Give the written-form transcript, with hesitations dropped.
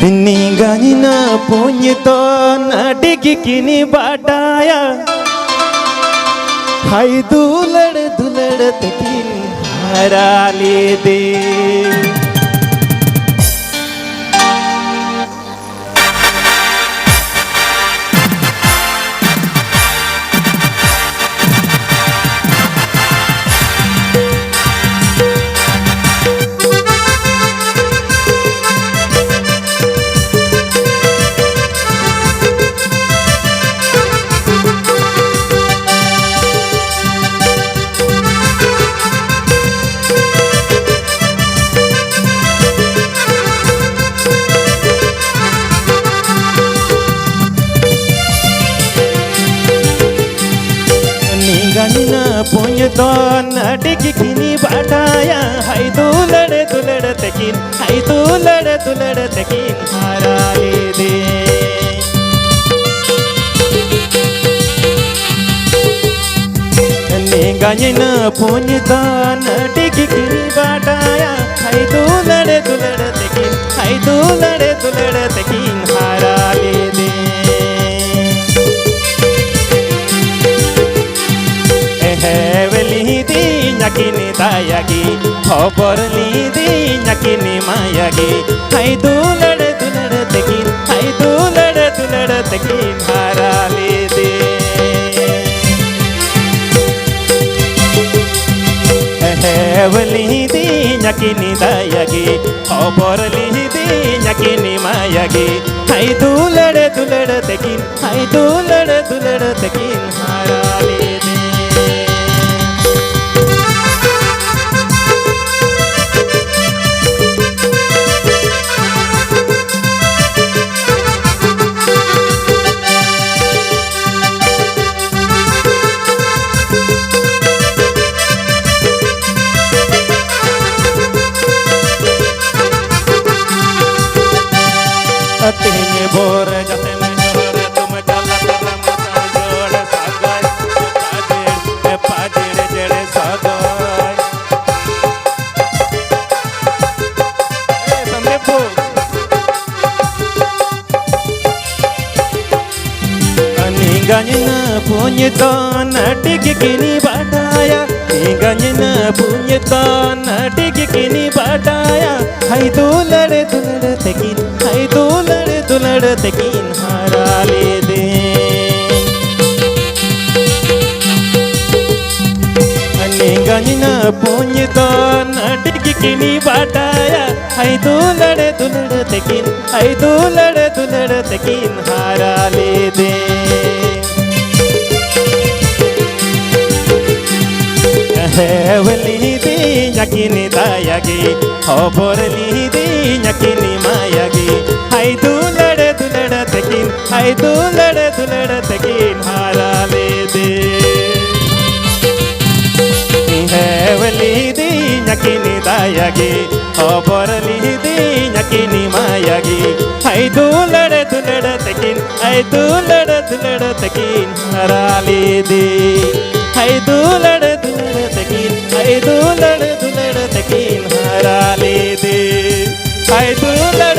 Tininganya punya ton adik kini badaya Hai dulad tekin harale de Ningganya punya ton adik kini badaya Hai dulad tekin Hai dulad tekin harale de Ningganya punya ton adik kini badaya Hai dulad tekin Hai dulad tekin harale de Nyakini dayagi, khobor lidi nyakini mayagi. Hai dulad tekin, hai dulad tekin harale de. Lidi nyakini dayagi, khobor lidi nyakini mayagi. Hai dulad tekin, hai dulad tekin harale de. Tinye bor jate mejor tum kala taram sajod sagay pajir jede sagay samne bo Ningganya punya ton adik kini badaya Ningganya punya ton adik kini badaya Hai dulad tekin Hai dulad tekin harale de Ningganya punya ton adik kini badaya Hai dulad tekin Hai dulad tekin harale de Lidi nyakini dayagi, khobor lidi nyakini mayagi. Hai dulad tekin, hai dulad tekin harale de. Lidi nyakini dayagi, khobor lidi nyakini mayagi. Hai dulad tekin, hai dulad tekin harale de. Hai dulad tekin, hai dulad tekin harale de. Hai dulad